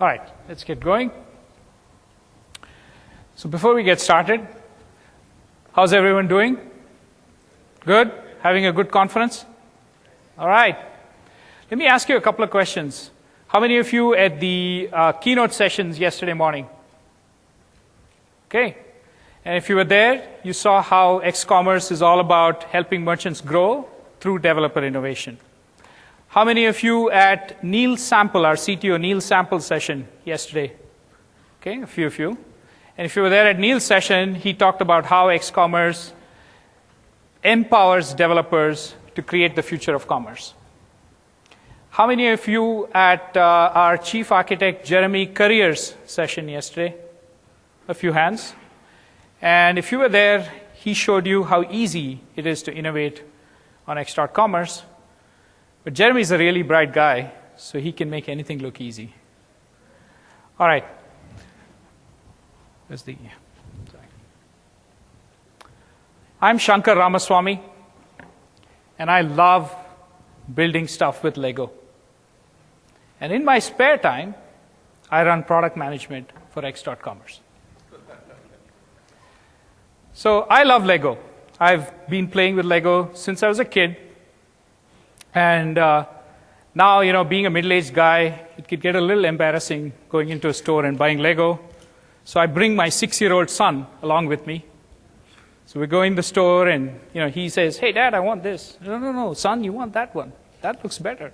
All right, let's get going. So before we get started, how's everyone doing? Good? Having a good conference? All right. Let me ask you a couple of questions. How many of you at the keynote sessions yesterday morning? Okay. And if you were there, you saw how Xcommerce is all about helping merchants grow through developer innovation. How many of you at Neil Sample, our CTO Neil Sample session yesterday? Okay, a few of you. And if you were there at Neil's session, he talked about how Xcommerce empowers developers to create the future of commerce. How many of you at our chief architect Jeremy Currier's session yesterday? A few hands. And if you were there, he showed you how easy it is to innovate on X.commerce. But Jeremy's a really bright guy, so he can make anything look easy. All right. Sorry. I'm Shankar Ramaswamy, and I love building stuff with Lego. And in my spare time, I run product management for X.commerce. So I love Lego. I've been playing with Lego since I was a kid. And now, being a middle-aged guy, it could get a little embarrassing going into a store and buying Lego. So I bring my 6-year-old son along with me. So we go in the store and, he says, "Hey, Dad, I want this." No, son, you want that one. That looks better.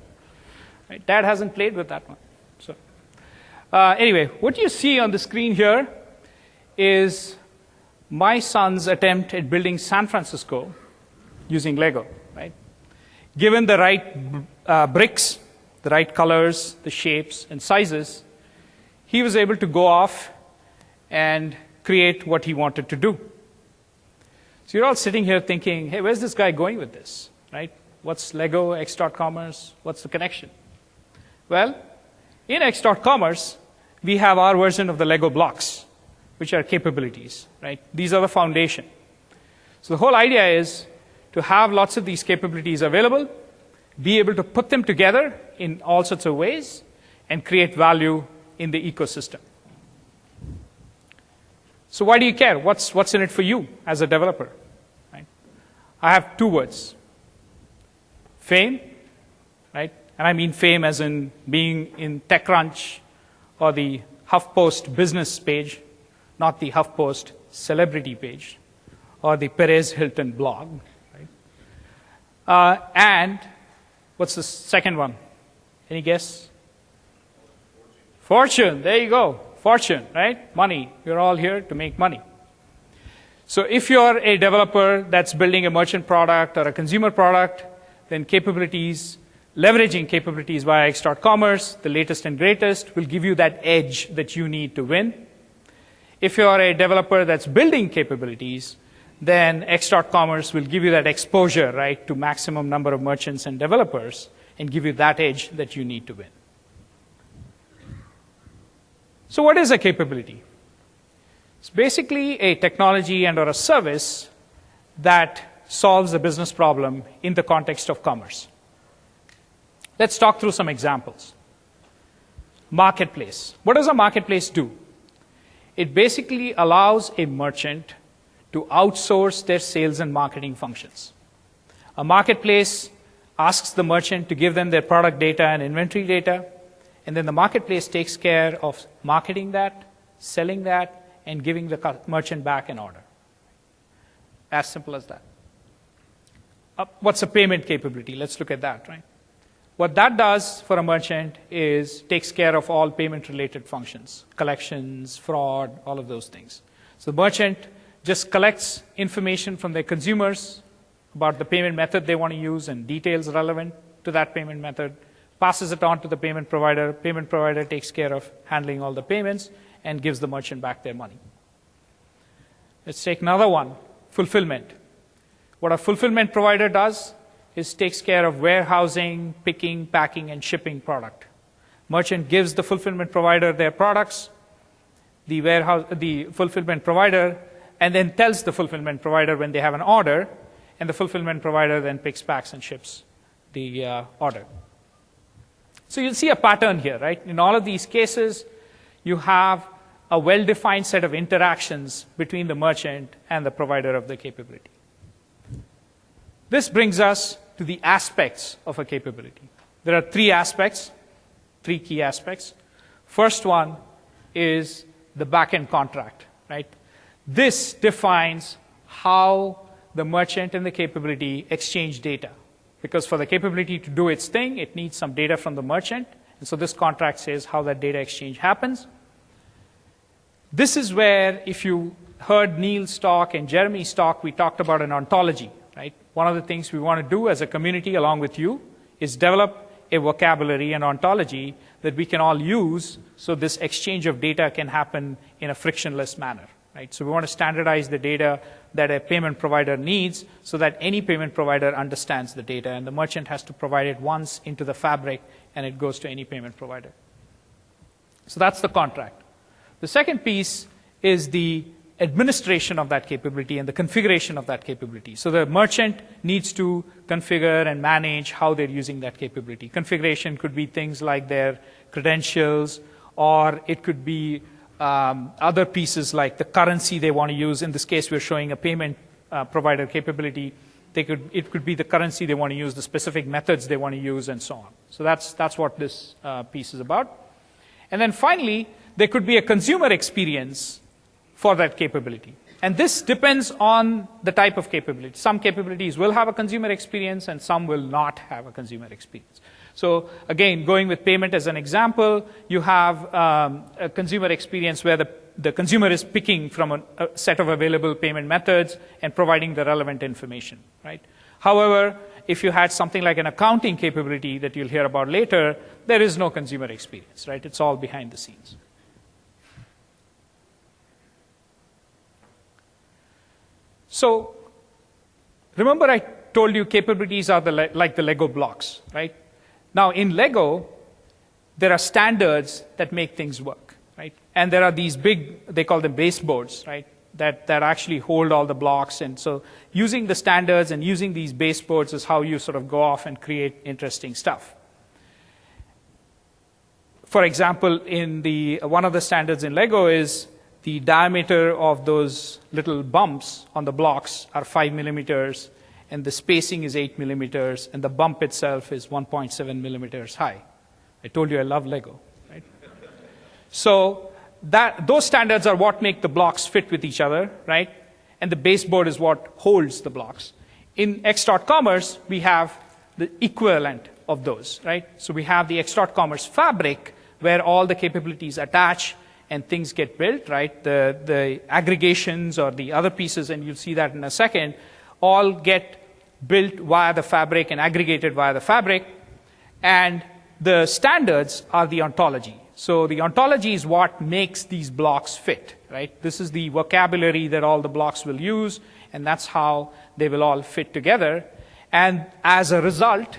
Right? Dad hasn't played with that one. So anyway, what you see on the screen here is my son's attempt at building San Francisco using Lego. Right? Given the right bricks, the right colors, the shapes, and sizes, he was able to go off and create what he wanted to do. So you're all sitting here thinking, hey, where's this guy going with this? Right? What's Lego, X.commerce? What's the connection? Well, in X.commerce, we have our version of the Lego blocks, which are capabilities. Right? These are the foundation. So the whole idea is to have lots of these capabilities available, be able to put them together in all sorts of ways, and create value in the ecosystem. So why do you care? What's in it for you as a developer? Right? I have 2 words. Fame, right? And I mean fame as in being in TechCrunch or the HuffPost business page, not the HuffPost celebrity page or the Perez Hilton blog. And what's the second one? Any guess? Fortune. There you go. Fortune, right? Money. We're all here to make money. So if you're a developer that's building a merchant product or a consumer product, then leveraging capabilities via X.commerce, the latest and greatest, will give you that edge that you need to win. If you're a developer that's building capabilities, then X.commerce will give you that exposure, right, to maximum number of merchants and developers and give you that edge that you need to win. So what is a capability? It's basically a technology and or a service that solves a business problem in the context of commerce. Let's talk through some examples. Marketplace. What does a marketplace do? It basically allows a merchant to outsource their sales and marketing functions. A marketplace asks the merchant to give them their product data and inventory data, and then the marketplace takes care of marketing that, selling that, and giving the merchant back an order. As simple as that. What's a payment capability? Let's look at that, right? What that does for a merchant is takes care of all payment-related functions, collections, fraud, all of those things. So the merchant just collects information from their consumers about the payment method they want to use and details relevant to that payment method, passes it on to the payment provider. Payment provider takes care of handling all the payments and gives the merchant back their money. Let's take another one, fulfillment. What a fulfillment provider does is takes care of warehousing, picking, packing, and shipping product. Merchant gives the fulfillment provider their products, the fulfillment provider, and then tells the fulfillment provider when they have an order, and the fulfillment provider then picks, packs, and ships the order. So you'll see a pattern here, right? In all of these cases, you have a well-defined set of interactions between the merchant and the provider of the capability. This brings us to the aspects of a capability. There are three key aspects. First one is the backend contract, right? This defines how the merchant and the capability exchange data. Because for the capability to do its thing, it needs some data from the merchant. And so this contract says how that data exchange happens. This is where, if you heard Neil's talk and Jeremy's talk, we talked about an ontology, right? One of the things we want to do as a community along with you is develop a vocabulary, an ontology that we can all use so this exchange of data can happen in a frictionless manner, right? So we want to standardize the data that a payment provider needs so that any payment provider understands the data, and the merchant has to provide it once into the fabric and it goes to any payment provider. So that's the contract. The second piece is the administration of that capability and the configuration of that capability. So the merchant needs to configure and manage how they're using that capability. Configuration could be things like their credentials, or it could be other pieces like the currency they want to use. In this case, we're showing a payment provider capability. It could be the currency they want to use, the specific methods they want to use, and so on. So that's what this piece is about. And then finally, there could be a consumer experience for that capability. And this depends on the type of capability. Some capabilities will have a consumer experience and some will not have a consumer experience. So again, going with payment as an example, you have a consumer experience where the consumer is picking from a set of available payment methods and providing the relevant information, right? However, if you had something like an accounting capability that you'll hear about later, there is no consumer experience, right? It's all behind the scenes. So remember I told you capabilities are like the Lego blocks, right? Now in Lego, there are standards that make things work, right? And there are these big, they call them baseboards, right? That actually hold all the blocks. And so using the standards and using these baseboards is how you sort of go off and create interesting stuff. For example, one of the standards in Lego is the diameter of those little bumps on the blocks are 5 millimeters, and the spacing is 8 millimeters, and the bump itself is 1.7 millimeters high. I told you I love Lego, right? So those standards are what make the blocks fit with each other, right? And the baseboard is what holds the blocks. In X.commerce, we have the equivalent of those, right? So we have the X.commerce fabric where all the capabilities attach and things get built, right? The aggregations or the other pieces, and you'll see that in a second, all get built via the fabric and aggregated via the fabric. And the standards are the ontology. So the ontology is what makes these blocks fit, right? This is the vocabulary that all the blocks will use, and that's how they will all fit together. And as a result,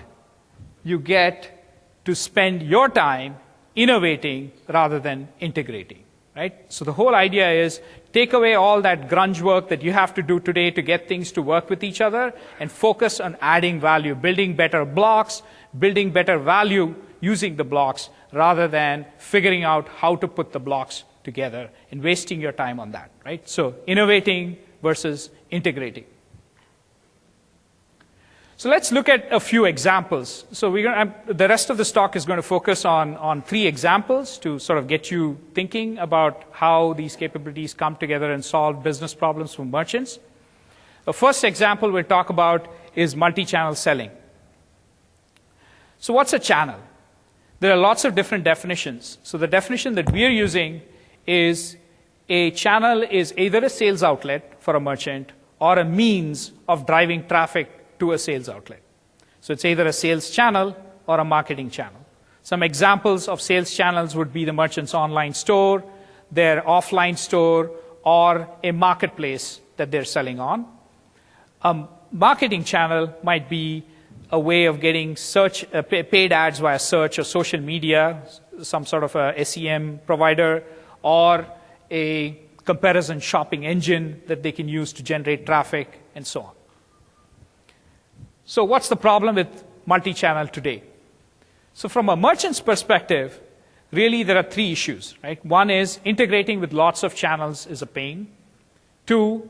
you get to spend your time innovating rather than integrating, right? So the whole idea is take away all that grunge work that you have to do today to get things to work with each other and focus on adding value, building better blocks, building better value using the blocks rather than figuring out how to put the blocks together and wasting your time on that, right? So innovating versus integrating. So let's look at a few examples. So the rest of this talk is going to focus on 3 examples to sort of get you thinking about how these capabilities come together and solve business problems for merchants. The first example we'll talk about is multi-channel selling. So what's a channel? There are lots of different definitions. So the definition that we're using is a channel is either a sales outlet for a merchant or a means of driving traffic to a sales outlet. So it's either a sales channel or a marketing channel. Some examples of sales channels would be the merchant's online store, their offline store, or a marketplace that they're selling on. A marketing channel might be a way of getting paid ads via search or social media, some sort of a SEM provider, or a comparison shopping engine that they can use to generate traffic, and so on. So what's the problem with multi-channel today? So from a merchant's perspective, really there are three issues, right? One is integrating with lots of channels is a pain. Two,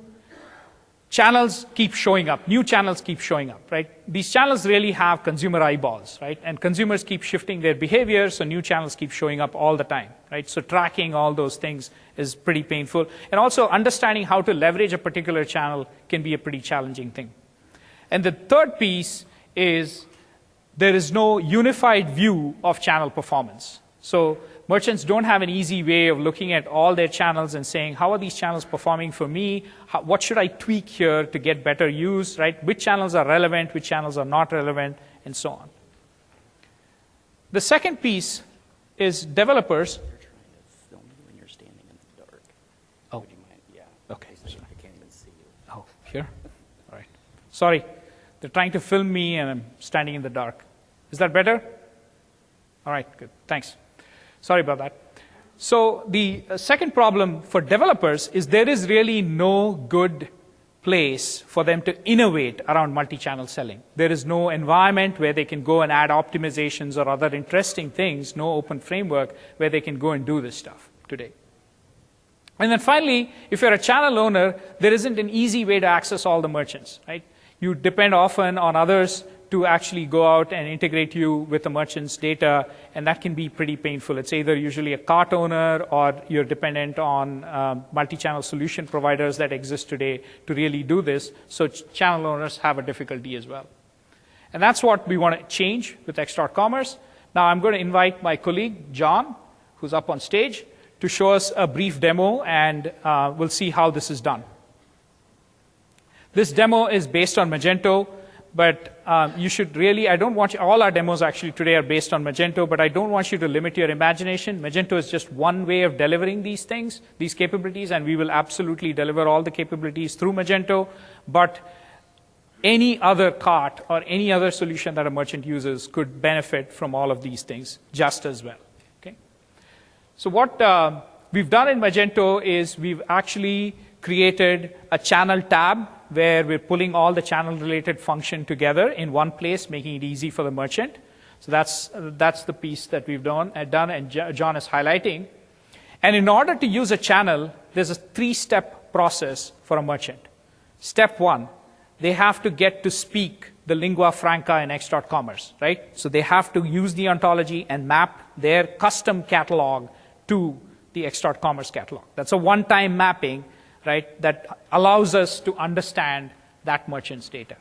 channels keep showing up, new channels keep showing up, right? These channels really have consumer eyeballs, right? And consumers keep shifting their behavior, so new channels keep showing up all the time, right? So tracking all those things is pretty painful. And also understanding how to leverage a particular channel can be a pretty challenging thing. And the third piece is there is no unified view of channel performance. So merchants don't have an easy way of looking at all their channels and saying, how are these channels performing for me? What should I tweak here to get better use, right? Which channels are relevant, which channels are not relevant, and so on. The second piece is developers. They're trying to film you when you're standing in the dark. Oh. Would you mind? Yeah. Okay. I can't even see you. Oh, here? All right. Sorry. They're trying to film me and I'm standing in the dark. Is that better? All right, good. Thanks. Sorry about that. So the second problem for developers is there is really no good place for them to innovate around multi-channel selling. There is no environment where they can go and add optimizations or other interesting things, no open framework where they can go and do this stuff today. And then finally, if you're a channel owner, there isn't an easy way to access all the merchants, right? You depend often on others to actually go out and integrate you with the merchant's data, and that can be pretty painful. It's either usually a cart owner or you're dependent on multi-channel solution providers that exist today to really do this, so channel owners have a difficulty as well. And that's what we want to change with X.commerce. Now I'm going to invite my colleague, John, who's up on stage, to show us a brief demo, and we'll see how this is done. This demo is based on Magento, but you should really, I don't want you, all our demos actually today are based on Magento, but I don't want you to limit your imagination. Magento is just one way of delivering these things, these capabilities, and we will absolutely deliver all the capabilities through Magento, but any other cart or any other solution that a merchant uses could benefit from all of these things just as well. Okay? So what we've done in Magento is we've actually created a channel tab where we're pulling all the channel-related function together in one place, making it easy for the merchant. So that's the piece that we've done and John is highlighting. And in order to use a channel, there's a three-step process for a merchant. Step one, they have to get to speak the lingua franca in X.commerce, right? So they have to use the ontology and map their custom catalog to the X.commerce catalog. That's a one-time mapping, right, that allows us to understand that merchant's data.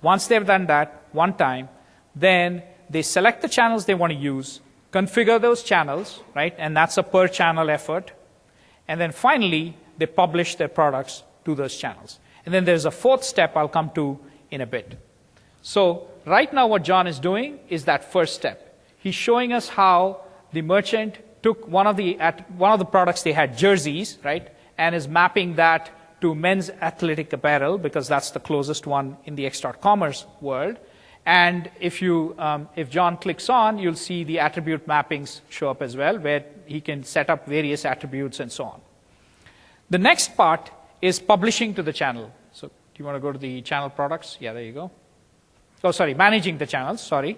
Once they've done that one time, then they select the channels they want to use, configure those channels, right, and that's a per channel effort. And then finally, they publish their products to those channels. And then there's a fourth step I'll come to in a bit. So right now what John is doing is that first step. He's showing us how the merchant took one of the products they had, jerseys, right, and is mapping that to men's athletic apparel because that's the closest one in the X.commerce world. And if John clicks on, you'll see the attribute mappings show up as well, where he can set up various attributes and so on. The next part is publishing to the channel. So do you want to go to the channel products? Yeah, there you go. Oh, sorry, managing the channels, sorry.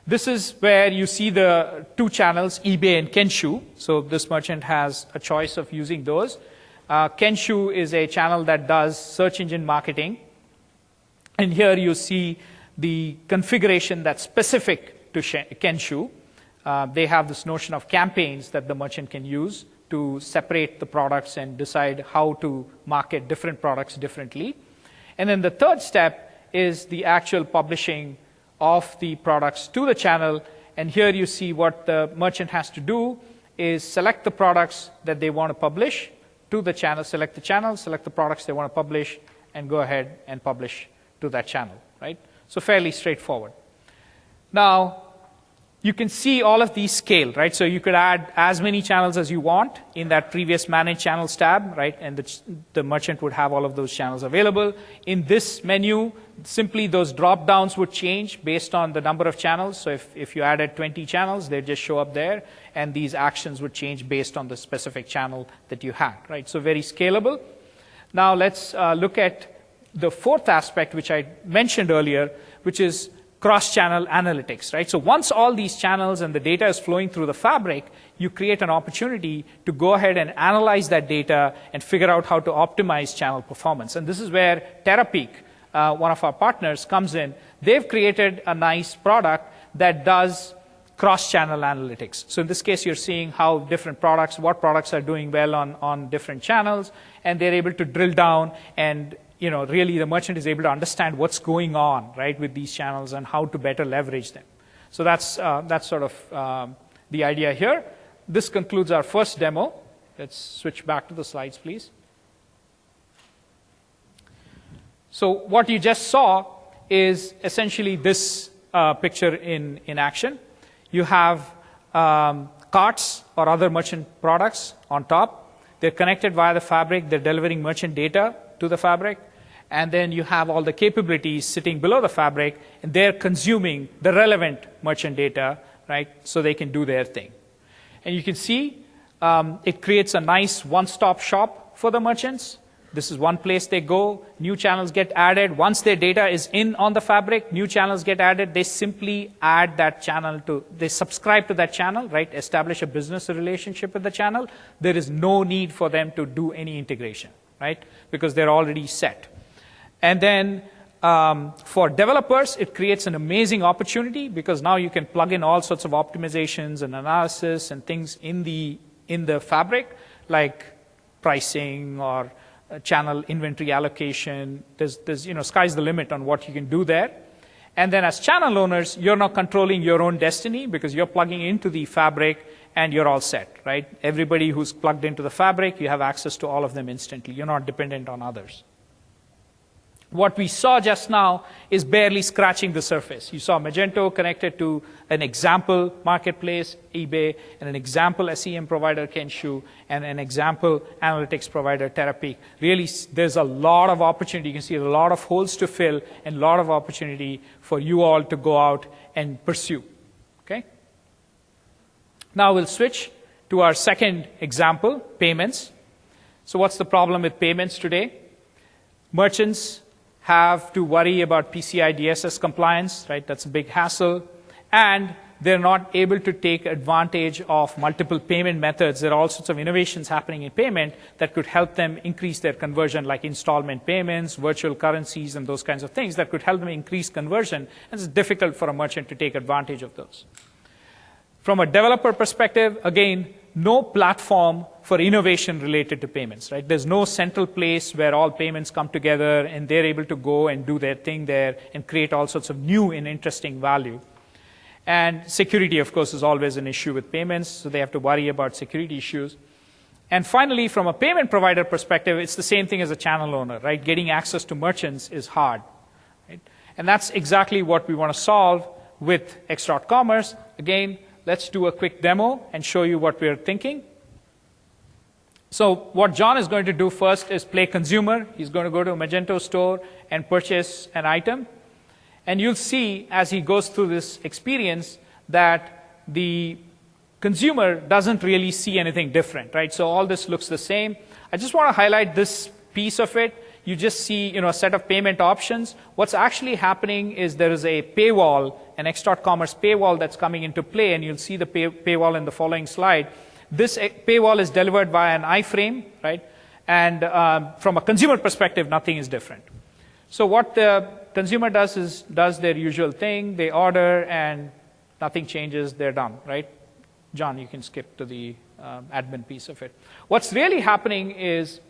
This is where you see the two channels, eBay and Kenshoo. So this merchant has a choice of using those. Kenshoo is a channel that does search engine marketing. And here you see the configuration that's specific to Kenshoo. They have this notion of campaigns that the merchant can use to separate the products and decide how to market different products differently. And then the third step is the actual publishing of the products to the channel. And here you see what the merchant has to do is select the products that they want to publish to the channel, select the products they want to publish, and go ahead and publish to that channel, right? So fairly straightforward. Now, you can see all of these scale, right? So you could add as many channels as you want in that previous Manage Channels tab, right? And the merchant would have all of those channels available. In this menu, simply those drop-downs would change based on the number of channels. So if you added 20 channels, they'd just show up there, and these actions would change based on the specific channel that you had, right? So very scalable. Now let's look at the fourth aspect, which I mentioned earlier, which is cross-channel analytics, right? So once all these channels and the data is flowing through the fabric, you create an opportunity to go ahead and analyze that data and figure out how to optimize channel performance. And this is where Terapeak, one of our partners, comes in. They've created a nice product that does cross-channel analytics. So in this case, you're seeing how different products, what products are doing well on different channels, and they're able to drill down and really the merchant is able to understand what's going on, right, with these channels and how to better leverage them. So that's sort of the idea here. This concludes our first demo. Let's switch back to the slides, please. So what you just saw is essentially this picture in action. You have carts or other merchant products on top. They're connected via the fabric. They're delivering merchant data to the fabric. And then you have all the capabilities sitting below the fabric, and they're consuming the relevant merchant data, right, so they can do their thing. And you can see it creates a nice one-stop shop for the merchants. This is one place they go. New channels get added. Once their data is in on the fabric, new channels get added. They simply add that channel they subscribe to that channel, right? Establish a business relationship with the channel. There is no need for them to do any integration, right? Because they're already set. And then for developers, it creates an amazing opportunity because now you can plug in all sorts of optimizations and analysis and things in the fabric, like pricing or channel inventory allocation. There's sky's the limit on what you can do there. And then as channel owners, you're not controlling your own destiny because you're plugging into the fabric and you're all set, right? Everybody who's plugged into the fabric, you have access to all of them instantly. You're not dependent on others. What we saw just now is barely scratching the surface. You saw Magento connected to an example marketplace, eBay, and an example SEM provider, Kenshoo, and an example analytics provider, Terapeak. Really, there's a lot of opportunity. You can see a lot of holes to fill and a lot of opportunity for you all to go out and pursue. Okay? Now we'll switch to our second example, payments. So what's the problem with payments today? Merchants have to worry about PCI DSS compliance, right? That's a big hassle. And they're not able to take advantage of multiple payment methods. There are all sorts of innovations happening in payment that could help them increase their conversion, like installment payments, virtual currencies, and those kinds of things that could help them increase conversion. And it's difficult for a merchant to take advantage of those. From a developer perspective, again, no platform for innovation related to payments, right? There's no central place where all payments come together and they're able to go and do their thing there and create all sorts of new and interesting value. And security, of course, is always an issue with payments, so they have to worry about security issues. And finally, from a payment provider perspective, it's the same thing as a channel owner, right? Getting access to merchants is hard, right? And that's exactly what we want to solve with X.commerce. Again, let's do a quick demo and show you what we're thinking. So what John is going to do first is play consumer. He's going to go to a Magento store and purchase an item. And you'll see as he goes through this experience that the consumer doesn't really see anything different, right? So all this looks the same. I just want to highlight this piece of it. You just see, a set of payment options. What's actually happening is there is a paywall, an X.commerce paywall that's coming into play, and you'll see the paywall in the following slide. This paywall is delivered by an iframe, right? And from a consumer perspective, nothing is different. So what the consumer does is does their usual thing. They order, and nothing changes. They're done, right? John, you can skip to the admin piece of it. What's really happening is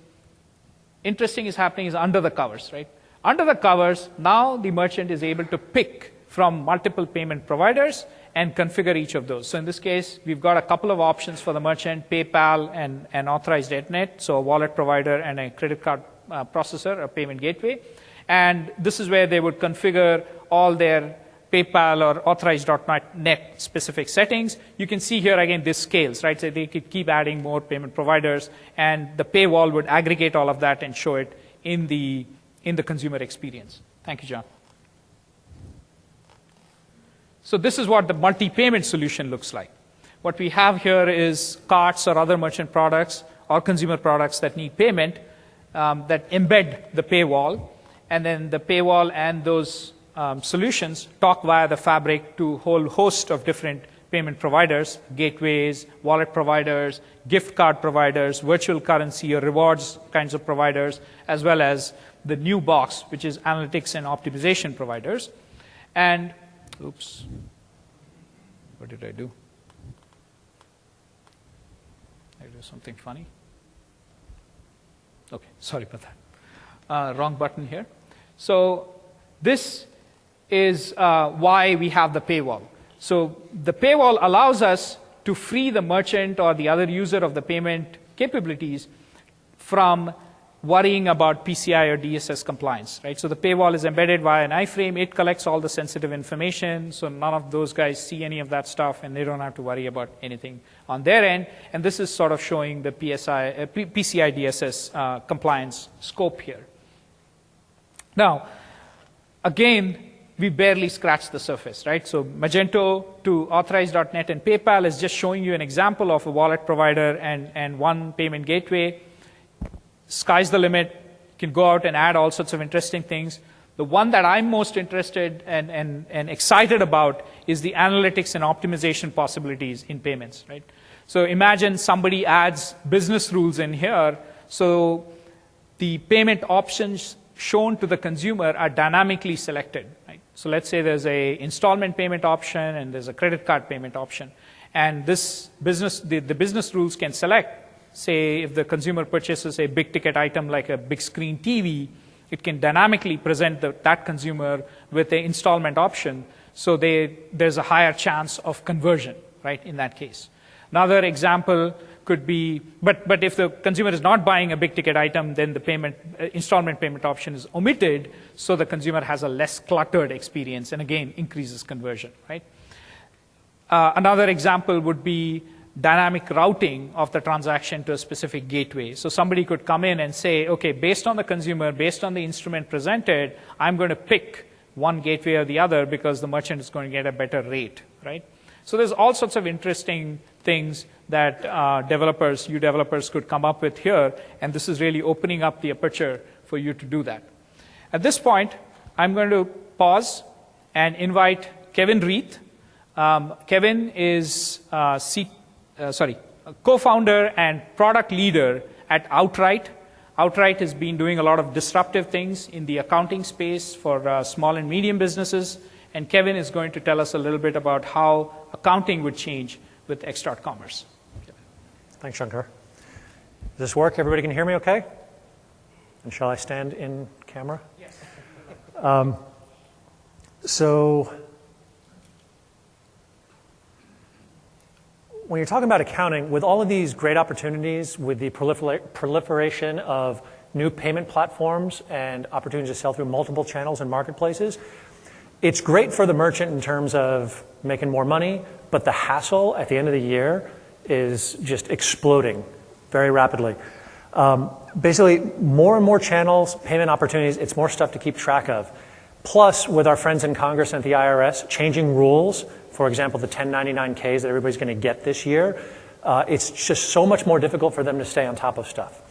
under the covers, right? Under the covers, now the merchant is able to pick from multiple payment providers and configure each of those. So in this case, we've got a couple of options for the merchant, PayPal and an authorized internet, so a wallet provider and a credit card processor, a payment gateway. And this is where they would configure all their PayPal or authorized.net specific settings. You can see here again this scales, right? So they could keep adding more payment providers, and the paywall would aggregate all of that and show it in the consumer experience. Thank you, John. So this is what the multi-payment solution looks like. What we have here is carts or other merchant products or consumer products that need payment that embed the paywall, and then the paywall and those solutions talk via the fabric to a whole host of different payment providers, gateways, wallet providers, gift card providers, virtual currency or rewards kinds of providers, as well as the new box, which is analytics and optimization providers. And, oops, what did I do? Did I do something funny? Okay, sorry about that. Wrong button here. So this is why we have the paywall. So the paywall allows us to free the merchant or the other user of the payment capabilities from worrying about PCI or DSS compliance, right? So the paywall is embedded via an iframe. It collects all the sensitive information, so none of those guys see any of that stuff, and they don't have to worry about anything on their end. And this is sort of showing the PCI DSS compliance scope here. Now, again, we barely scratched the surface, right? So Magento to Authorize.net and PayPal is just showing you an example of a wallet provider and one payment gateway. Sky's the limit. You can go out and add all sorts of interesting things. The one that I'm most interested and excited about is the analytics and optimization possibilities in payments, right? So imagine somebody adds business rules in here, so the payment options shown to the consumer are dynamically selected, right? So let's say there's a installment payment option and there's a credit card payment option. And this business, the business rules can select, say, if the consumer purchases a big ticket item like a big screen TV, it can dynamically present that consumer with an installment option, so there's a higher chance of conversion, right, in that case. Another example could be, but if the consumer is not buying a big ticket item, then the installment payment option is omitted, so the consumer has a less cluttered experience, and again, increases conversion, right? Another example would be dynamic routing of the transaction to a specific gateway. So somebody could come in and say, okay, based on the consumer, based on the instrument presented, I'm going to pick one gateway or the other because the merchant is going to get a better rate, right? So there's all sorts of interesting things that you developers could come up with here, and this is really opening up the aperture for you to do that. At this point, I'm going to pause and invite Kevin Reith. Kevin is a co-founder and product leader at Outright. Outright has been doing a lot of disruptive things in the accounting space for small and medium businesses, and Kevin is going to tell us a little bit about how accounting would change with X.commerce. Thanks, Shankar. Does this work? Everybody can hear me okay? And shall I stand in camera? Yes. So when you're talking about accounting, with all of these great opportunities, with the proliferation of new payment platforms and opportunities to sell through multiple channels and marketplaces, it's great for the merchant in terms of making more money, but the hassle at the end of the year is just exploding very rapidly. Basically, more and more channels, payment opportunities, it's more stuff to keep track of. Plus, with our friends in Congress and the IRS changing rules, for example, the 1099-Ks that everybody's going to get this year, it's just so much more difficult for them to stay on top of stuff.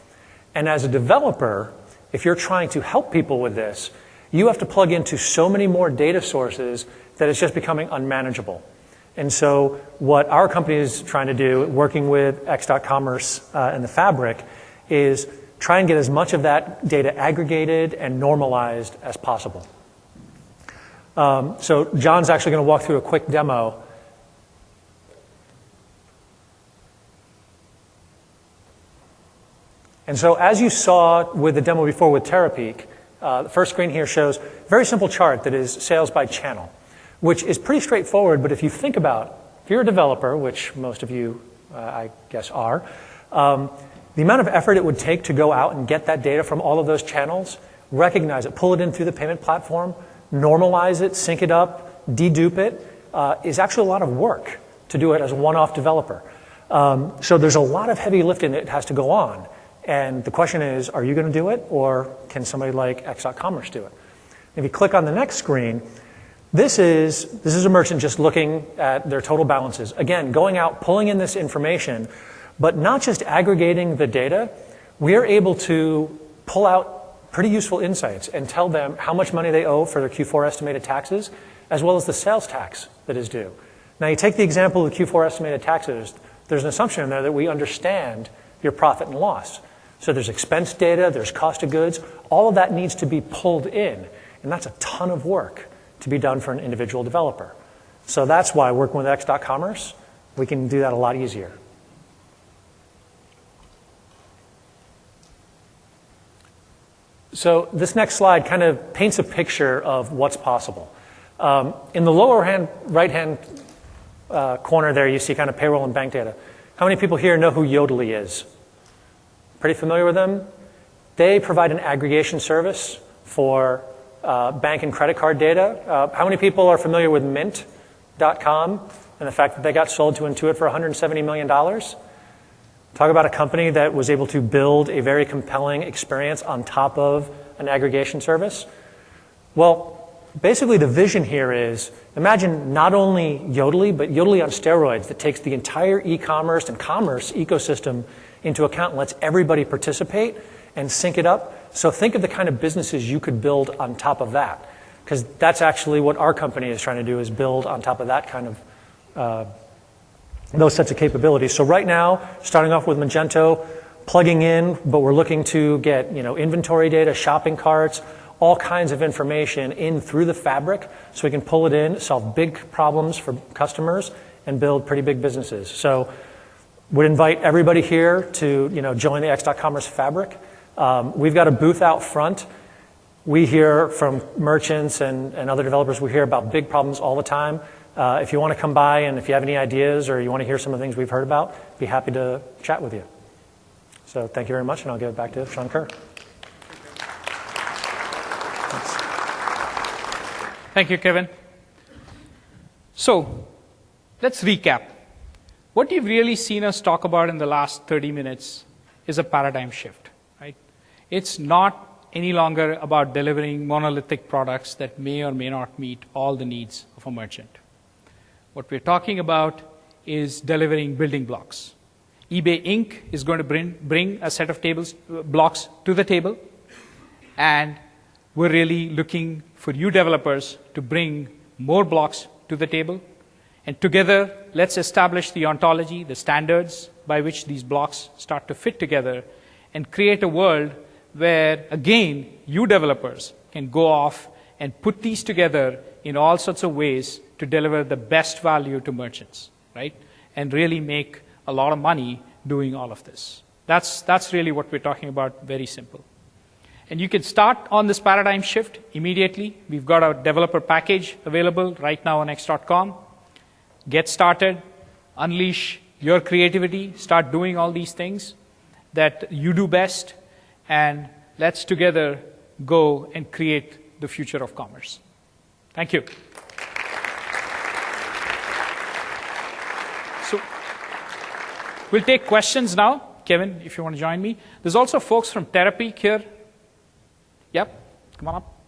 And as a developer, if you're trying to help people with this, you have to plug into so many more data sources that it's just becoming unmanageable. And so what our company is trying to do, working with X.commerce and the Fabric, is try and get as much of that data aggregated and normalized as possible. So John's actually going to walk through a quick demo. And so as you saw with the demo before with Terapeak, the first screen here shows a very simple chart that is sales by channel, which is pretty straightforward, but if you think about, if you're a developer, which most of you, I guess, are, the amount of effort it would take to go out and get that data from all of those channels, recognize it, pull it in through the payment platform, normalize it, sync it up, dedupe it, is actually a lot of work to do it as a one-off developer. So there's a lot of heavy lifting that has to go on. And the question is, are you going to do it, or can somebody like X.commerce do it? If you click on the next screen, this is a merchant just looking at their total balances. Again, going out, pulling in this information, but not just aggregating the data. We're able to pull out pretty useful insights and tell them how much money they owe for their Q4 estimated taxes, as well as the sales tax that is due. Now, you take the example of the Q4 estimated taxes, there's an assumption in there that we understand your profit and loss. So there's expense data, there's cost of goods, all of that needs to be pulled in, and that's a ton of work to be done for an individual developer. So that's why working with X.commerce, we can do that a lot easier. So this next slide kind of paints a picture of what's possible. In the lower right-hand corner there, you see kind of payroll and bank data. How many people here know who Yodlee is? Pretty familiar with them? They provide an aggregation service for bank and credit card data. How many people are familiar with Mint.com and the fact that they got sold to Intuit for $170 million? Talk about a company that was able to build a very compelling experience on top of an aggregation service. Well, basically the vision here is, imagine not only Yodlee, but Yodlee on steroids that takes the entire e-commerce and commerce ecosystem into account and lets everybody participate and sync it up. So think of the kind of businesses you could build on top of that, because that's actually what our company is trying to do, is build on top of that kind of those sets of capabilities. So right now, starting off with Magento, plugging in, but we're looking to get inventory data, shopping carts, all kinds of information in through the fabric so we can pull it in, solve big problems for customers, and build pretty big businesses. So would invite everybody here to join the X.commerce fabric. We've got a booth out front. We hear from merchants and other developers, we hear about big problems all the time. If you want to come by and if you have any ideas or you want to hear some of the things we've heard about, be happy to chat with you. So thank you very much, and I'll give it back to Sean Kerr. Thank you, Kevin. So let's recap. What you've really seen us talk about in the last 30 minutes is a paradigm shift, right? It's not any longer about delivering monolithic products that may or may not meet all the needs of a merchant. What we're talking about is delivering building blocks. eBay Inc. is going to bring a set of blocks to the table, and we're really looking for you developers to bring more blocks to the table. And together, let's establish the ontology, the standards by which these blocks start to fit together, and create a world where, again, you developers can go off and put these together in all sorts of ways to deliver the best value to merchants, right? And really make a lot of money doing all of this. That's really what we're talking about, very simple. And you can start on this paradigm shift immediately. We've got a developer package available right now on X.com. Get started, unleash your creativity, start doing all these things that you do best, and let's together go and create the future of commerce. Thank you. So we'll take questions now. Kevin, if you want to join me. There's also folks from Terapeak here. Yep, come on up.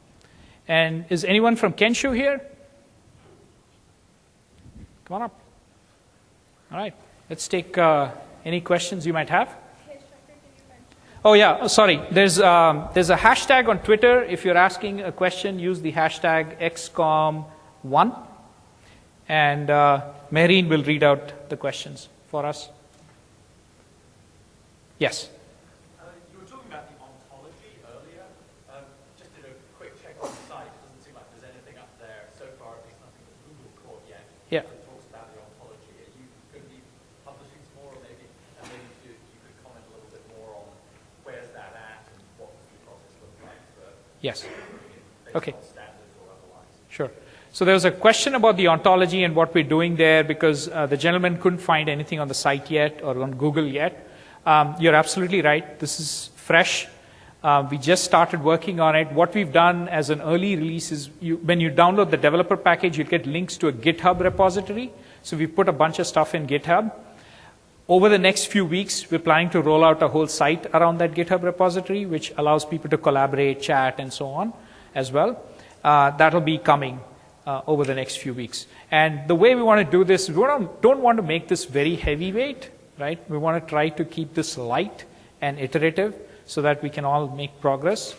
And is anyone from Kenshoo here? Come on up. All right, let's take any questions you might have. Oh yeah, sorry. There's a hashtag on Twitter. If you're asking a question, use the hashtag Xcom1, and Mehreen will read out the questions for us. Yes. You were talking about the ontology earlier. Just did a quick check on the site. It doesn't seem like there's anything up there so far. There's nothing that Google caught yet. Yeah. That talks about the ontology. Are you going to be publishing some more, or maybe you could comment a little bit more on where's that at and what does the process look like for Yes. based Okay. on standards or otherwise? Sure. So there was a question about the ontology and what we're doing there, because the gentleman couldn't find anything on the site yet or on Google yet. You're absolutely right. This is fresh. We just started working on it. What we've done as an early release is when you download the developer package, you get links to a GitHub repository. So we put a bunch of stuff in GitHub. Over the next few weeks, we're planning to roll out a whole site around that GitHub repository, which allows people to collaborate, chat, and so on as well. That'll be coming over the next few weeks. And the way we want to do this, we don't want to make this very heavyweight. Right? We want to try to keep this light and iterative so that we can all make progress.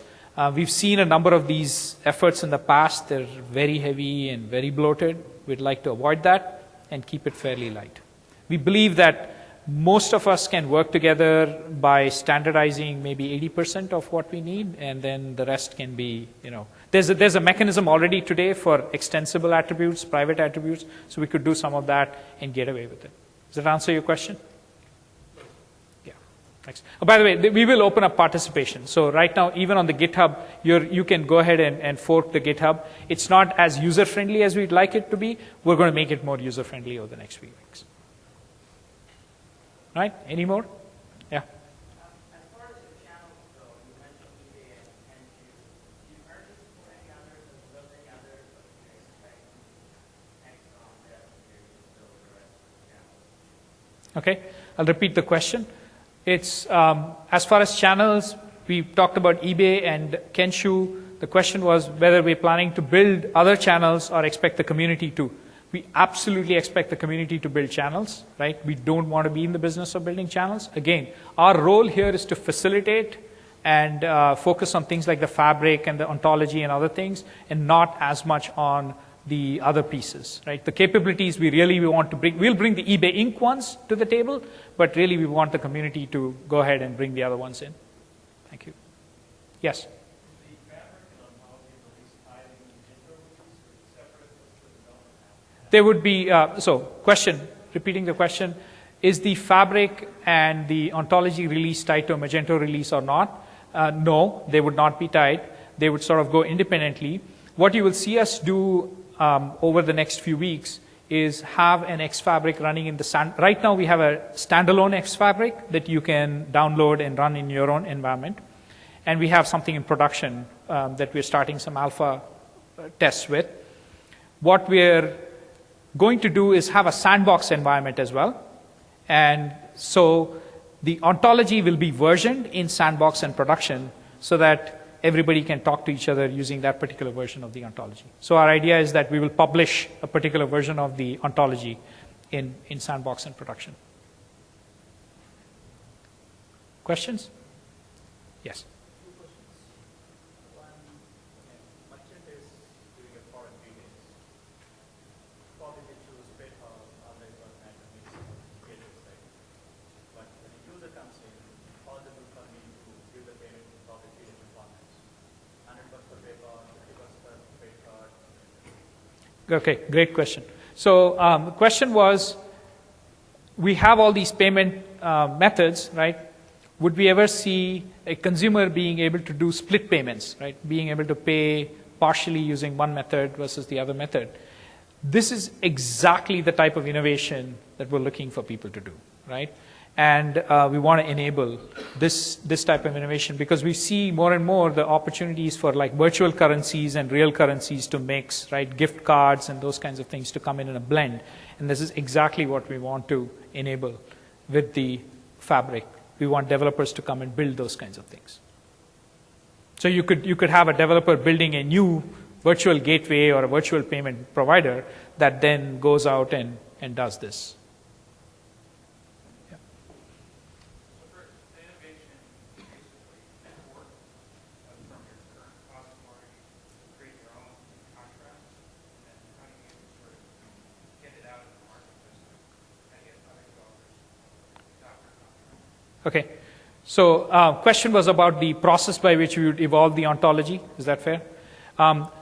We've seen a number of these efforts in the past. They're very heavy and very bloated. We'd like to avoid that and keep it fairly light. We believe that most of us can work together by standardizing maybe 80% of what we need, and then the rest can be, there's a mechanism already today for extensible attributes, private attributes, so we could do some of that and get away with it. Does that answer your question? Yeah. Thanks. Oh, by the way, we will open up participation. So right now, even on the GitHub, you can go ahead and fork the GitHub. It's not as user-friendly as we'd like it to be. We're going to make it more user-friendly over the next few weeks. Right? Any more? Yeah. As far as the channels go, you mentioned eBay and Kenshoo. Do you purchase for any others, as well as any others, or do you expect Xcommerce to build the rest of the channels? Okay. I'll repeat the question. It's as far as channels, we talked about eBay and Kenshoo. The question was whether we're planning to build other channels or expect the community to. We absolutely expect the community to build channels, right? We don't want to be in the business of building channels. Again, our role here is to facilitate and focus on things like the fabric and the ontology and other things, and not as much on the other pieces, right? The capabilities we want to bring, we'll bring the eBay Inc. ones to the table, but really we want the community to go ahead and bring the other ones in. Thank you. Yes? There would be, repeating the question, is the fabric and the ontology release tied to a Magento release or not? No, they would not be tied. They would sort of go independently. What you will see us do over the next few weeks is have an Xfabric running in the right now we have a standalone Xfabric that you can download and run in your own environment. And we have something in production that we're starting some alpha tests with. What we're going to do is have a sandbox environment as well. And so the ontology will be versioned in sandbox and production so that everybody can talk to each other using that particular version of the ontology. So our idea is that we will publish a particular version of the ontology in sandbox and production. Questions? Yes. Okay, great question. So the question was, we have all these payment methods, right? Would we ever see a consumer being able to do split payments, right? Being able to pay partially using one method versus the other method. This is exactly the type of innovation that we're looking for people to do, right? And we want to enable this type of innovation because we see more and more the opportunities for like virtual currencies and real currencies to mix, right? Gift cards and those kinds of things to come in a blend. And this is exactly what we want to enable with the fabric. We want developers to come and build those kinds of things. So you could have a developer building a new virtual gateway or a virtual payment provider that then goes out and does this. Okay, so question was about the process by which we would evolve the ontology. Is that fair?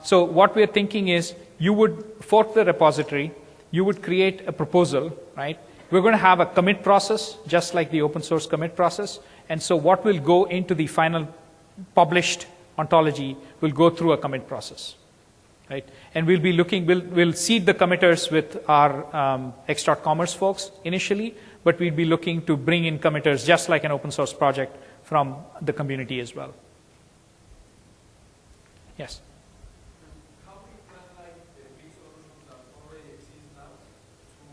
So what we're thinking is you would fork the repository, you would create a proposal, right? We're going to have a commit process, just like the open source commit process. And so what will go into the final published ontology will go through a commit process, right? And we'll be looking, we'll seed the committers with our X.commerce folks initially, but we'd be looking to bring in committers just like an open source project from the community as well. Yes? How do you plan like the big solutions that already exist now to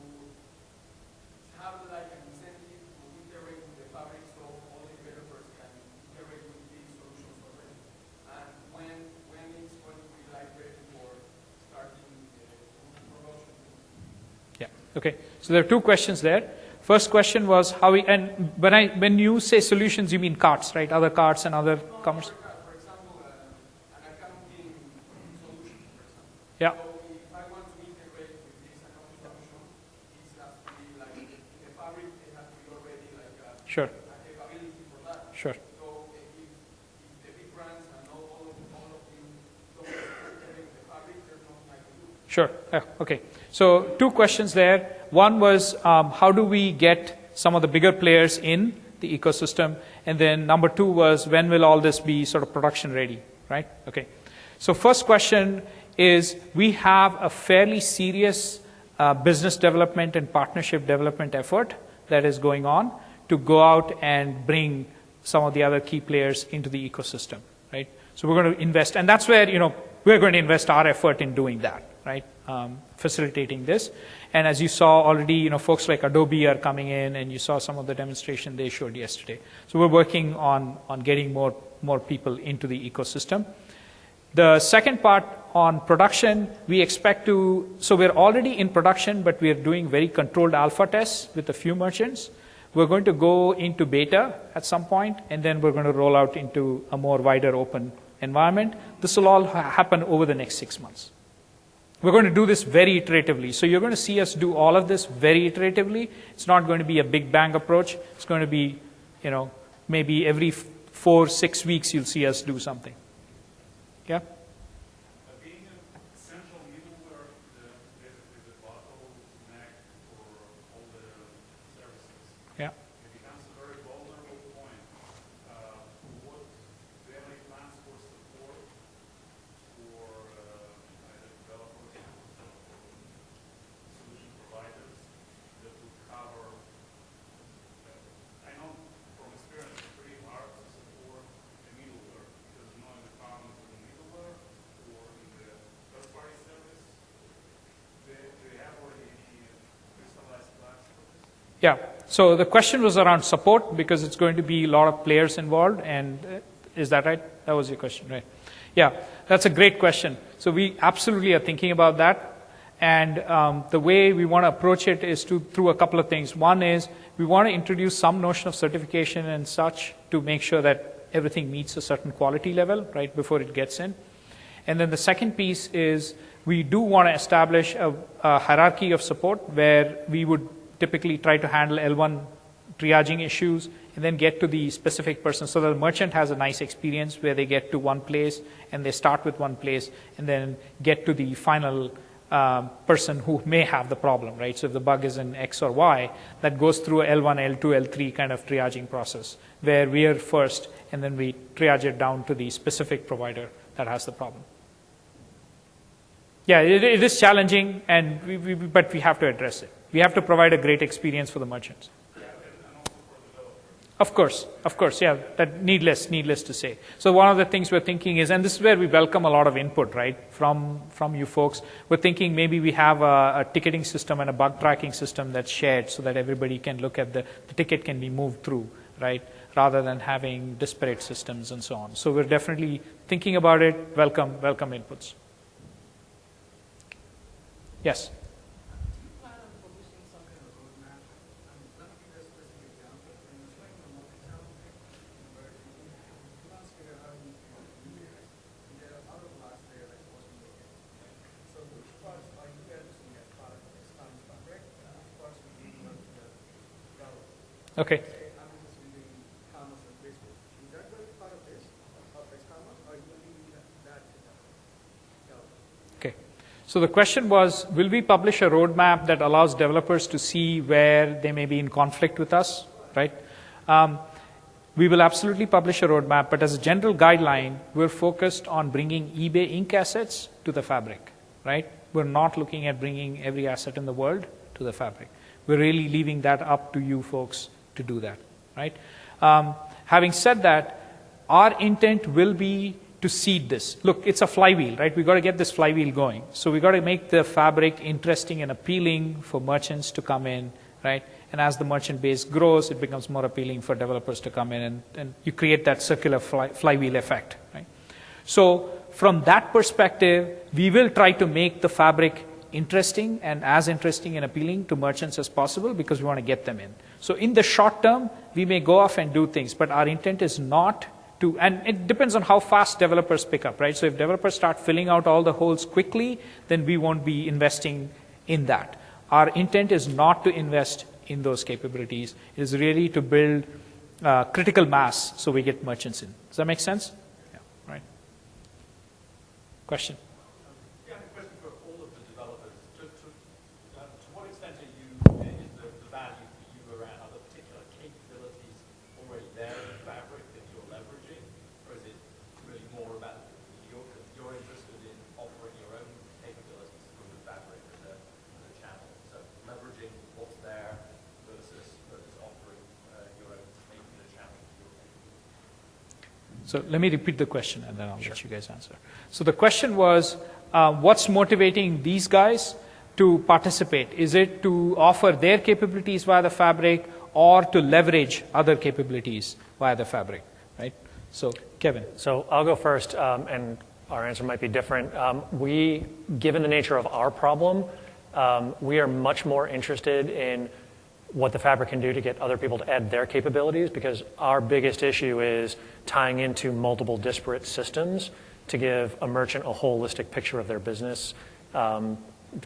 have like an incentive to integrate with the fabric so all the developers can integrate with big solutions already? And when it's going to be like ready for starting the promotion? Yeah, okay. So there are two questions there. First question was how we, and when you say solutions, you mean carts, right? Other carts and other commerce? For example, Yeah. So if I want to integrate with this accounting solution, it has to be like in the fabric, it has to be already like Sure. a capability for that. Sure. So if the big brands and all of you don't integrate with the fabric, there's nothing I can do. Sure. Okay. So 2 questions there. One was how do we get some of the bigger players in the ecosystem? And then number 2 was when will all this be sort of production ready, right? Okay. So first question is we have a fairly serious business development and partnership development effort that is going on to go out and bring some of the other key players into the ecosystem, right? So we're going to invest, and that's where, we're going to invest our effort in doing that, right? Facilitating this. And as you saw already, folks like Adobe are coming in, and you saw some of the demonstration they showed yesterday. So we're working on getting more people into the ecosystem. The second part on production, we expect to, so we're already in production, but we're doing very controlled alpha tests with a few merchants. We're going to go into beta at some point, and then we're going to roll out into a more wider open environment. This will all happen over the next 6 months. We're going to do this very iteratively. So you're going to see us do all of this very iteratively. It's not going to be a big bang approach. It's going to be, maybe every 4-6 weeks you'll see us do something. Yeah? Being an essential middleware, basically the bottleneck for all the services, Yeah. it becomes a very vulnerable point. What do you have any plans for support for either developers or solution providers that would cover? I know from experience it's pretty hard to support a middleware because knowing the problems of the middleware or in the third-party service, do you have already any crystallized plans for this? Yeah. So the question was around support because it's going to be a lot of players involved. And is that right? That was your question, right? Yeah, that's a great question. So we absolutely are thinking about that. And the way we want to approach it is through a couple of things. One is we want to introduce some notion of certification and such to make sure that everything meets a certain quality level, right, before it gets in. And then the second piece is we do want to establish a hierarchy of support where we would typically try to handle L1 triaging issues and then get to the specific person so that the merchant has a nice experience where they get to one place and they start with one place and then get to the final person who may have the problem, right? So if the bug is in X or Y, that goes through a L1, L2, L3 kind of triaging process where we are first and then we triage it down to the specific provider that has the problem. Yeah, it is challenging, and but we have to address it. We have to provide a great experience for the merchants. Of course, yeah, that needless to say. So one of the things we're thinking is, and this is where we welcome a lot of input, right, from you folks. We're thinking maybe we have a ticketing system and a bug tracking system that's shared so that everybody can look at the ticket can be moved through, right, rather than having disparate systems and so on. So we're definitely thinking about it. Welcome inputs. Yes. Okay. Okay. So the question was, will we publish a roadmap that allows developers to see where they may be in conflict with us, right? We will absolutely publish a roadmap, but as a general guideline, we're focused on bringing eBay Inc. assets to the Fabric, right? We're not looking at bringing every asset in the world to the Fabric. We're really leaving that up to you folks to do that, right? Having said that, our intent will be to seed this. Look, it's a flywheel, right? We've got to get this flywheel going. So we've got to make the Fabric interesting and appealing for merchants to come in, right? And as the merchant base grows, it becomes more appealing for developers to come in, and you create that circular flywheel effect, right? So from that perspective, we will try to make the Fabric interesting and as interesting and appealing to merchants as possible because we want to get them in. So in the short term, we may go off and do things, but our intent is not and it depends on how fast developers pick up, right? So if developers start filling out all the holes quickly, then we won't be investing in that. Our intent is not to invest in those capabilities. It is really to build critical mass so we get merchants in. Does that make sense? Yeah, right. Question? Yeah, a question for all of the developers. To what extent is the value for you around other particular capabilities already there in Fabric that you're leveraging? Or is it really more about you're interested in offering your own capabilities through the Fabric as a channel? So leveraging what's there versus offering your own, making it a channel for your capabilities. So let me repeat the question, and then I'll let you guys answer. So the question was, what's motivating these guys to participate? Is it to offer their capabilities via the Fabric or to leverage other capabilities via the Fabric, right? So Kevin. So I'll go first, and our answer might be different. Given the nature of our problem, we are much more interested in what the Fabric can do to get other people to add their capabilities, because our biggest issue is tying into multiple disparate systems to give a merchant a holistic picture of their business,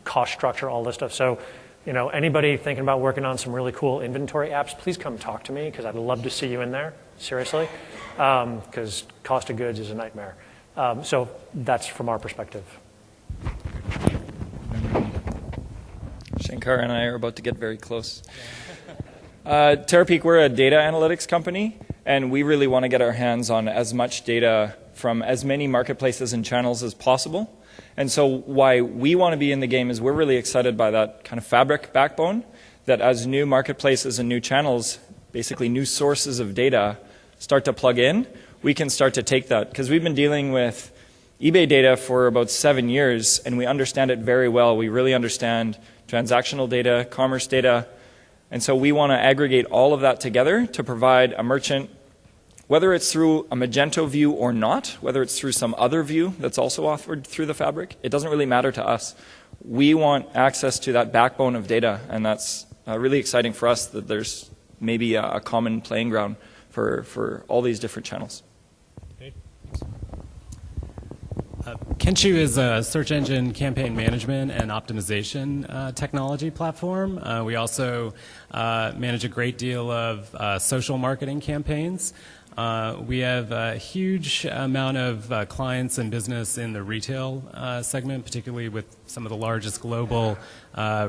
cost structure, all this stuff. So, anybody thinking about working on some really cool inventory apps, please come talk to me, because I'd love to see you in there, seriously, because cost of goods is a nightmare. So that's from our perspective. Shankar and I are about to get very close. Terapeak, we're a data analytics company, and we really want to get our hands on as much data from as many marketplaces and channels as possible. And so why we want to be in the game is we're really excited by that kind of Fabric backbone, that as new marketplaces and new channels, basically new sources of data, start to plug in, we can start to take that. Because we've been dealing with eBay data for about 7 years, and we understand it very well. We really understand transactional data, commerce data, and so we want to aggregate all of that together to provide a merchant, whether it's through a Magento view or not, whether it's through some other view that's also offered through the Fabric, it doesn't really matter to us. We want access to that backbone of data, and that's really exciting for us that there's maybe a common playing ground for all these different channels. Kenshoo is a search engine campaign management and optimization technology platform. We also manage a great deal of social marketing campaigns. We have a huge amount of clients and business in the retail segment, particularly with some of the largest global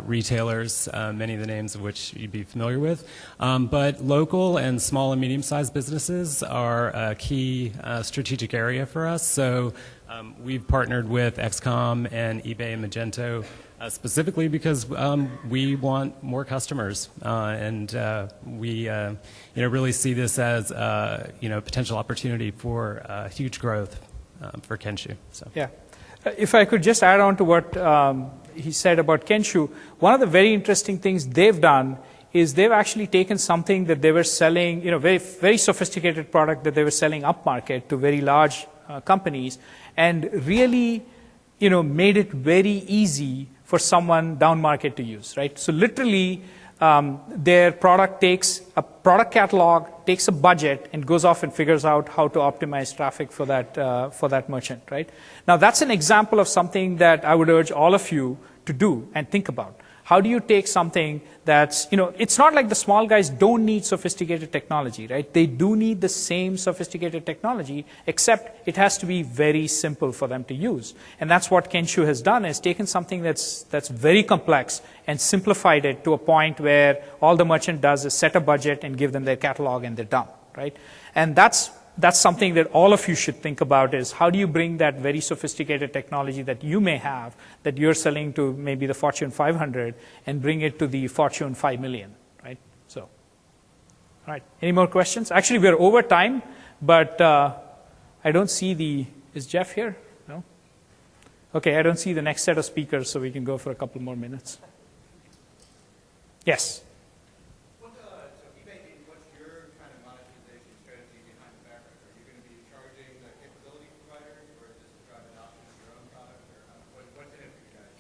retailers, many of the names of which you'd be familiar with. But local and small and medium-sized businesses are a key strategic area for us. So we've partnered with XCOM and eBay and Magento specifically because we want more customers, and we really see this as potential opportunity for huge growth for Kenshoo. So. Yeah, if I could just add on to what he said about Kenshoo, one of the very interesting things they've done is they've actually taken something that they were selling, very very sophisticated product that they were selling upmarket to very large companies, and really, made it very easy for someone down market to use, right? So literally, their product takes a product catalog, takes a budget, and goes off and figures out how to optimize traffic for that merchant, right? Now that's an example of something that I would urge all of you to do and think about. How do you take something that's, it's not like the small guys don't need sophisticated technology, right? They do need the same sophisticated technology, except it has to be very simple for them to use. And that's what Kenshoo has done, is taken something that's very complex and simplified it to a point where all the merchant does is set a budget and give them their catalog and they're done, right? And that's something that all of you should think about, is how do you bring that very sophisticated technology that you may have, that you're selling to maybe the Fortune 500, and bring it to the Fortune 5 million, right? So, all right. Any more questions? Actually, we're over time, but I don't see is Jeff here? No? Okay, I don't see the next set of speakers, so we can go for a couple more minutes. Yes?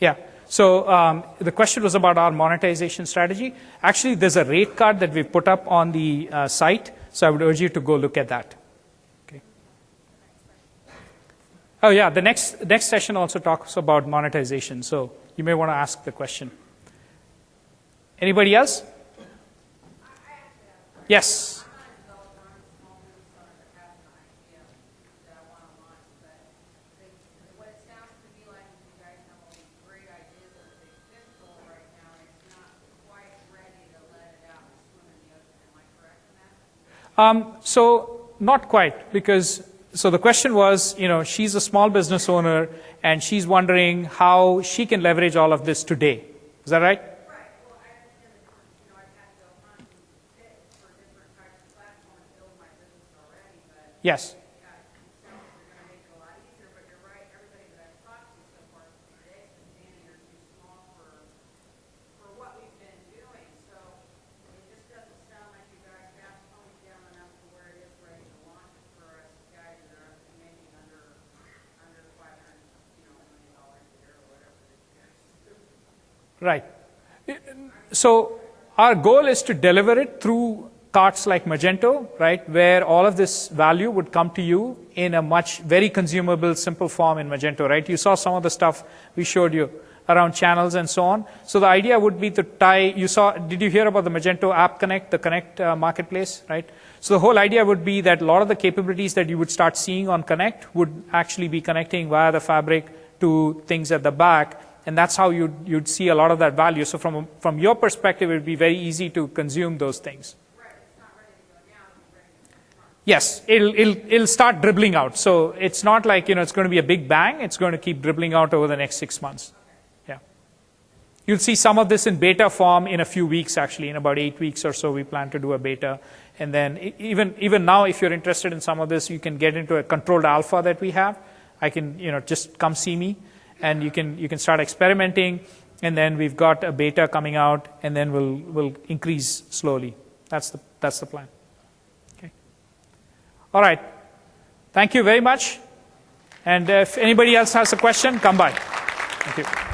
Yeah. So the question was about our monetization strategy. Actually, there's a rate card that we've put up on the site, so I would urge you to go look at that. Okay. Oh yeah, the next session also talks about monetization, so you may want to ask the question. Anybody else? Yes. So not quite, because so the question was, she's a small business owner and she's wondering how she can leverage all of this today. Is that right? Right. Well, I understand that, I've had to go hunt and fit for different types of platforms to build my business already, but Yes. yeah, it sounds like they're going to make it a lot easier, but you're right, everybody that I've talked to so far today has been saying you're too small for what we've been doing, so it just doesn't sound like you guys have toned it down enough to where it is ready to launch it for us guys that are making under $500 million a year or whatever it is. Right. So our goal is to deliver it through carts like Magento, right, where all of this value would come to you in a very consumable, simple form in Magento, right? You saw some of the stuff we showed you around channels and so on. So the idea would be to tie, did you hear about the Magento App Connect, the Connect marketplace, right? So the whole idea would be that a lot of the capabilities that you would start seeing on Connect would actually be connecting via the fabric to things at the back. And that's how you'd see a lot of that value. So from your perspective, it would be very easy to consume those things. Right, it's not ready to go now, it's ready to go. Yes, it'll start dribbling out. So it's not like, it's going to be a big bang. It's going to keep dribbling out over the next 6 months. Yeah. You'll see some of this in beta form in a few weeks, actually. In about 8 weeks or so, we plan to do a beta. And then even now, if you're interested in some of this, you can get into a controlled alpha that we have. I can, just come see me. And you can start experimenting, and then we've got a beta coming out, and then we'll increase slowly. That's the plan. Okay. All right. Thank you very much. And if anybody else has a question, come by. Thank you.